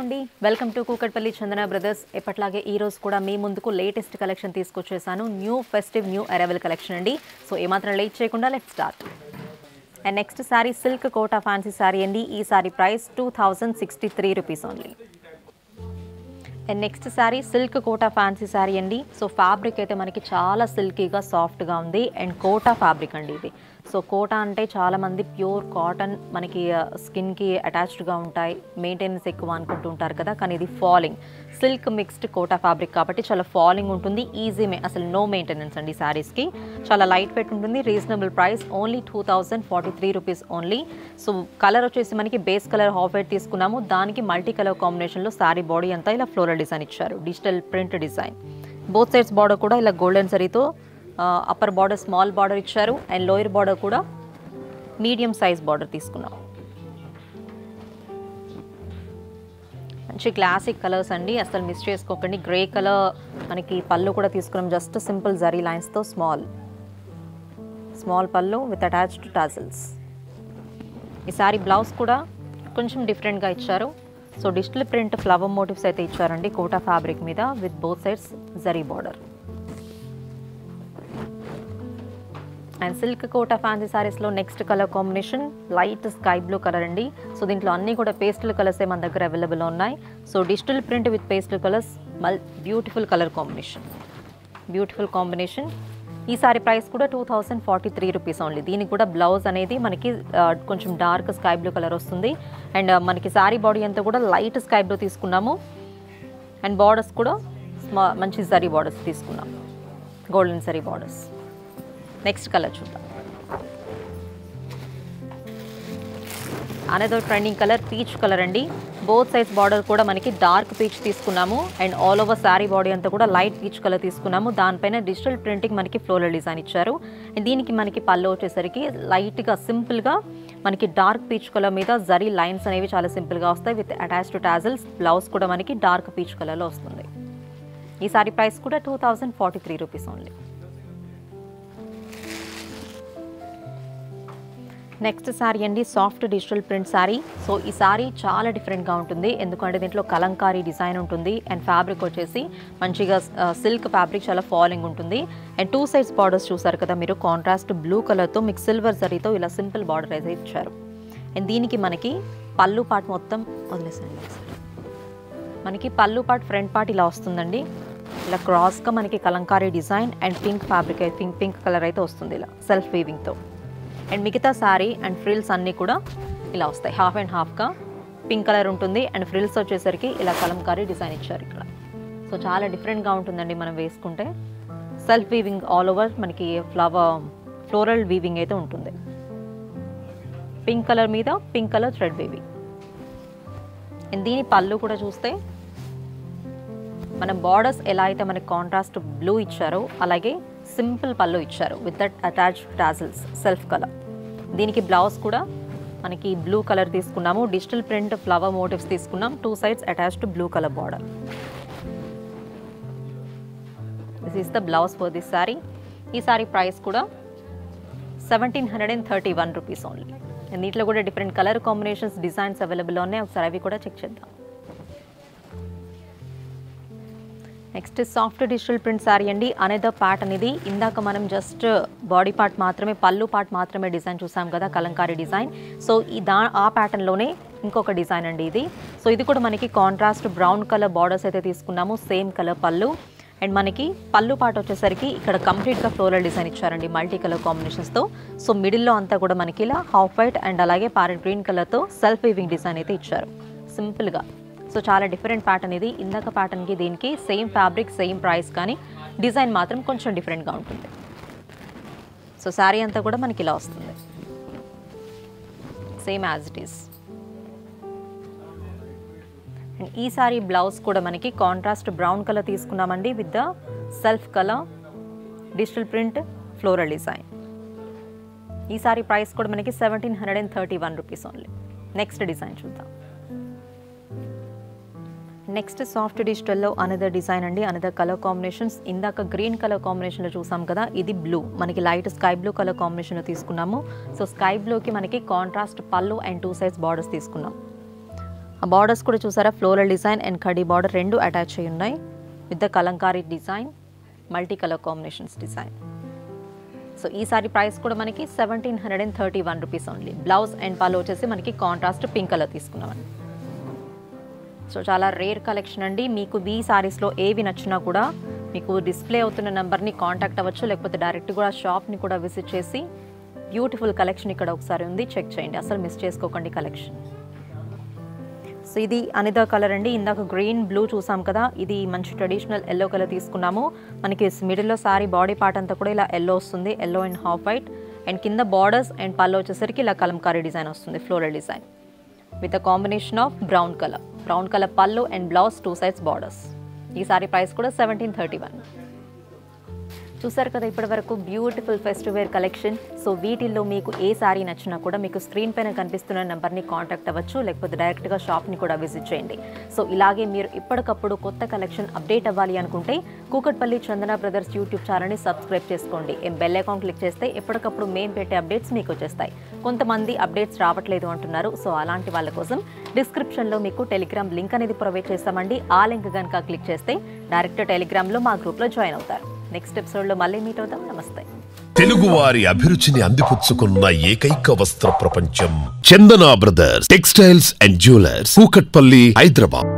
అండి welcome to Kukatpally Chandana brothers. ఎప్పట్లాగే ఈ రోజు కూడా మీ ముందుకు లేటెస్ట్ కలెక్షన్ తీసుకొచ్చేసాను. New festive new arrival collection అండి. సో ఏమాత్రం లేట్ చేయకుండా let's start. And next sari silk Kota fancy sari అండి. ఈ sari price 2063 rupees only. And next sari silk Kota fancy sari అండి. సో ఫ్యాబ్రిక్ అయితే మనకి చాలా సిల్కీగా సాఫ్ట్గా ఉంది అండ్ కోటా ఫ్యాబ్రిక్ అండి ఇది. సో కోటా అంటే చాలామంది ప్యూర్ కాటన్ మనకి స్కిన్కి అటాచ్డ్గా ఉంటాయి, మెయింటెనెన్స్ ఎక్కువ అనుకుంటూ ఉంటారు కదా, కానీ ఇది falling silk mixed Kota fabric కాబట్టి చాలా ఫాలింగ్ ఉంటుంది, ఈజీ అసలు నో మెయింటెనెన్స్ అండి శారీస్కి. చాలా లైట్ వెయిట్ ఉంటుంది, reasonable price only 2043 rupees only. So colour వచ్చేసి మనకి బేస్ కలర్ హాఫ్ వైట్ తీసుకున్నాము, దానికి మల్టీ కలర్ కాంబినేషన్లో శారీ బాడీ అంతా ఇలా ఫ్లోరల్ డిజైన్ ఇచ్చారు, digital print design. Both sides border కూడా ఇలా గోల్డెన్ జరీతో అప్పర్ బార్డర్ స్మాల్ బార్డర్ ఇచ్చారు అండ్ లోయర్ బార్డర్ కూడా మీడియం సైజ్ బార్డర్ తీసుకున్నాం. మంచి క్లాసిక్ కలర్స్ అండి, అసలు మిస్ చేసుకోకండి. గ్రే కలర్ మనకి పళ్ళు కూడా తీసుకున్నాం, జస్ట్ సింపుల్ జరీ లైన్స్తో స్మాల్ పళ్ళు విత్ అటాచ్డ్ టాజిల్స్. ఈ సారీ బ్లౌజ్ కూడా కొంచెం డిఫరెంట్గా ఇచ్చారు. So digital print flower motifs అయితే ఇచ్చారండి కోటా ఫ్యాబ్రిక్ మీద with both sides zari border. And silk Kota fancy సారీస్లో next colour combination light sky blue colour అండి. సో దీంట్లో అన్నీ కూడా పేస్టల్ కలర్సే మన దగ్గర అవైలబుల్ ఉన్నాయి. So digital print with pastel colours, beautiful colour combination, ఈ సారీ ప్రైస్ కూడా 2043 రూపీస్ ఓన్లీ. దీనికి కూడా బ్లౌజ్ అనేది మనకి కొంచెం డార్క్ స్కై బ్లూ కలర్ వస్తుంది అండ్ మనకి సారీ బాడీ అంతా కూడా లైట్ స్కై బ్లూ తీసుకున్నాము అండ్ బార్డర్స్ కూడా మంచి జరీ బార్డర్స్ తీసుకున్నాము, golden zari borders. Next colour చూద్దాం. Another trending colour peach colour అండి. బోత్ సైడ్స్ బార్డర్ కూడా మనకి డార్క్ పీచ్ తీసుకున్నాము and all over sari body అంతా కూడా లైట్ పీచ్ కలర్ తీసుకున్నాము. దానిపైన డిజిటల్ ప్రింటింగ్ మనకి ఫ్లోరల్ డిజైన్ ఇచ్చారు. దీనికి మనకి పళ్ళు వచ్చేసరికి లైట్గా సింపుల్గా మనకి డార్క్ పీచ్ కలర్ మీద జరీ లైన్స్ అనేవి చాలా సింపుల్గా వస్తాయి విత్ అటాచ్డ్ టాజిల్స్. బ్లౌజ్ కూడా మనకి డార్క్ పీచ్ కలర్లో వస్తుంది. ఈ సారీ ప్రైస్ కూడా 2043 రూపీస్ ఓన్లీ. నెక్స్ట్ శారీ అండి soft digital print sari. So ఈ శారీ చాలా డిఫరెంట్గా ఉంటుంది, ఎందుకంటే దీంట్లో కలంకారీ డిజైన్ ఉంటుంది అండ్ ఫ్యాబ్రిక్ వచ్చేసి మంచిగా సిల్క్ ఫ్యాబ్రిక్, చాలా ఫాలింగ్ ఉంటుంది అండ్ టూ సైడ్స్ బార్డర్స్ చూసారు కదా మీరు, కాంట్రాస్ట్ బ్లూ కలర్తో మీకు సిల్వర్ జరీతో ఇలా సింపుల్ బార్డర్ అయితే ఇచ్చారు. అండ్ దీనికి మనకి పళ్ళు పార్ట్ మొత్తం వదిలేసండి, మనకి పళ్ళు పార్ట్ ఫ్రంట్ పార్ట్ ఇలా వస్తుందండి, ఇలా క్రాస్గా మనకి Kalamkari design and pink fabric pink colour అయితే వస్తుంది ఇలా సెల్ఫ్ వీవింగ్తో. అండ్ మిగతా శారీ అండ్ ఫ్రిల్స్ అన్నీ కూడా ఇలా వస్తాయి, హాఫ్ అండ్ హాఫ్గా పింక్ కలర్ ఉంటుంది అండ్ ఫ్రిల్స్ వచ్చేసరికి ఇలా కలంకారీ డిజైన్ ఇచ్చారు ఇక్కడ. సో చాలా డిఫరెంట్గా ఉంటుందండి మనం వేసుకుంటే. సెల్ఫ్ వీవింగ్ ఆల్ ఓవర్ మనకి ఫ్లోరల్ వీవింగ్ అయితే ఉంటుంది, పింక్ కలర్ మీద pink colour thread weaving. And దీని పళ్ళు కూడా చూస్తే మన బార్డర్స్ ఎలా అయితే మనకి కాంట్రాస్ట్ బ్లూ ఇచ్చారో అలాగే సింపుల్ పళ్ళు ఇచ్చారు with that attached tassels self colour. దీనికి బ్లౌజ్ కూడా మనకి బ్లూ కలర్ తీసుకున్నాము, డిజిటల్ ప్రింట్ ఫ్లవర్ మోటివ్స్ తీసుకున్నాం, two sides attached blue colour border. This is the blouse for this sari. ఈ సారీ ప్రైస్ కూడా 1731 రూపీస్ ఓన్లీ. దీంట్లో కూడా different colour combinations designs available ఉన్నాయి, ఒకసారి అవి కూడా చెక్ చేద్దాం. Next soft digital print sari అండి. అనదర్ పార్ట్ అనేది ఇందాక మనం జస్ట్ బాడీ పార్ట్ మాత్రమే, పళ్ళు పార్ట్ మాత్రమే డిజైన్ చూసాం కదా, కలంకారీ డిజైన్. సో ఆ ప్యాటర్న్లోనే ఇంకొక డిజైన్ అండి ఇది. సో ఇది కూడా మనకి కాంట్రాస్ట్ బ్రౌన్ కలర్ బార్డర్స్ అయితే తీసుకున్నాము, సేమ్ కలర్ పళ్ళు అండ్ మనకి పళ్ళు పార్ట్ వచ్చేసరికి ఇక్కడ కంప్లీట్గా ఫ్లోరల్ డిజైన్ ఇచ్చారండి మల్టీ కలర్ కాంబినేషన్స్తో. సో మిడిల్లో అంతా కూడా మనకి ఇలా హాఫ్ వైట్ అండ్ అలాగే ప్యారెట్ గ్రీన్ కలర్తో సెల్ఫ్ వీవింగ్ డిజైన్ అయితే ఇచ్చారు సింపుల్గా. సో చాలా డిఫరెంట్ ప్యాటర్న్ ఇది. ఇందాక ప్యాటర్న్కి దీనికి సేమ్ ఫ్యాబ్రిక్ సేమ్ ప్రైస్, కానీ డిజైన్ మాత్రం కొంచెం డిఫరెంట్గా ఉంటుంది. సో శారీ అంతా కూడా మనకి ఇలా వస్తుంది, same as it is. And ఈ సారీ బ్లౌజ్ కూడా మనకి కాంట్రాస్ట్ బ్రౌన్ కలర్ తీసుకున్నామండి with the self colour digital print floral design. ఈ సారీ ప్రైస్ కూడా మనకి 1731 రూపీస్ ఓన్లీ. నెక్స్ట్ డిజైన్ చూద్దాం. నెక్స్ట్ సాఫ్ట్ డిజిటల్లో అనదర్ డిజైన్ అండి, అనదర్ కలర్ కాంబినేషన్స్. ఇందాక గ్రీన్ కలర్ కాంబినేషన్లో చూసాం కదా, ఇది బ్లూ, మనకి లైట్ స్కై బ్లూ కలర్ కాంబినేషన్లో తీసుకున్నాము. సో స్కై బ్లూకి మనకి కాంట్రాస్ట్ పళ్ళు అండ్ టూ సైడ్స్ బార్డర్స్ తీసుకున్నాం. ఆ బార్డర్స్ కూడా చూసారా, floral design and khadi border రెండు అటాచ్ అయి ఉన్నాయి with the Kalamkari design, multi colour combinations design. So ఈ సారీ ప్రైస్ కూడా మనకి 1731 రూపీస్ ఓన్లీ. బ్లౌజ్ అండ్ పళ్ళు వచ్చేసి మనకి కాంట్రాస్ట్ పింక్ కలర్ తీసుకున్నామండి. సో చాలా రేర్ కలెక్షన్ అండి. మీకు ఈ సారీస్లో ఏవి నచ్చినా కూడా మీకు డిస్ప్లే అవుతున్న నెంబర్ని కాంటాక్ట్ అవ్వచ్చు, లేకపోతే డైరెక్ట్ కూడా షాప్ని కూడా విజిట్ చేసి బ్యూటిఫుల్ కలెక్షన్ ఇక్కడ ఒకసారి ఉంది, చెక్ చేయండి, అసలు మిస్ చేసుకోకండి కలెక్షన్. సో ఇది అనిదా కలర్ అండి. ఇందాక గ్రీన్ బ్లూ చూసాం కదా, ఇది మంచి ట్రెడిషనల్ ఎల్లో కలర్ తీసుకున్నాము. మనకి మిడిల్లో సారీ బాడీ పార్ట్ అంతా కూడా ఇలా ఎల్లో వస్తుంది, yellow and half white, and కింద బార్డర్స్ అండ్ పళ్ళు వచ్చేసరికి ఇలా కలంకారీ డిజైన్ వస్తుంది, floral design with a combination of brown colour పళ్ళు అండ్ బ్లౌజ్ 2 sides బార్డర్స్. ఈ సారీ ప్రైస్ కూడా 1731. చూసారు కదా ఇప్పటి వరకు beautiful festive wear collection. So వీటిల్లో మీకు ఏ సారీ నచ్చినా కూడా మీకు స్క్రీన్ పైన కనిపిస్తున్న నెంబర్ని కాంటాక్ట్ అవ్వచ్చు, లేకపోతే డైరెక్ట్గా షాప్ని కూడా విజిట్ చేయండి. సో ఇలాగే మీరు ఇప్పటికప్పుడు కొత్త కలెక్షన్ అప్డేట్ అవ్వాలి అనుకుంటే కూకట్పల్లి చందన బ్రదర్స్ యూట్యూబ్ ఛానల్ని సబ్స్క్రైబ్ చేసుకోండి. బెల్ అకౌంట్ క్లిక్ చేస్తే ఎప్పటికప్పుడు మేము పెట్టే అప్డేట్స్ మీకు వచ్చేస్తాయి. కొంతమంది అప్డేట్స్ రావట్లేదు అంటున్నారు. సో అలాంటి వాళ్ళ కోసం డిస్క్రిప్షన్లో మీకు టెలిగ్రామ్ లింక్ అనేది ప్రొవైడ్ చేస్తామండి. ఆ లింక్ కనుక క్లిక్ చేస్తే డైరెక్ట్ టెలిగ్రామ్లో మా గ్రూప్లో జాయిన్ అవుతారు. నెక్స్ట్ ఎపిసోడ్లో మళ్ళీ మీట్ అవుతాం. నమస్తే. తెలుగువారి అభిరుచిని అందిపుచ్చుకున్న ఏకైక వస్త్ర ప్రపంచం Chandana brothers textiles and jewellers, Kukatpally, Hyderabad.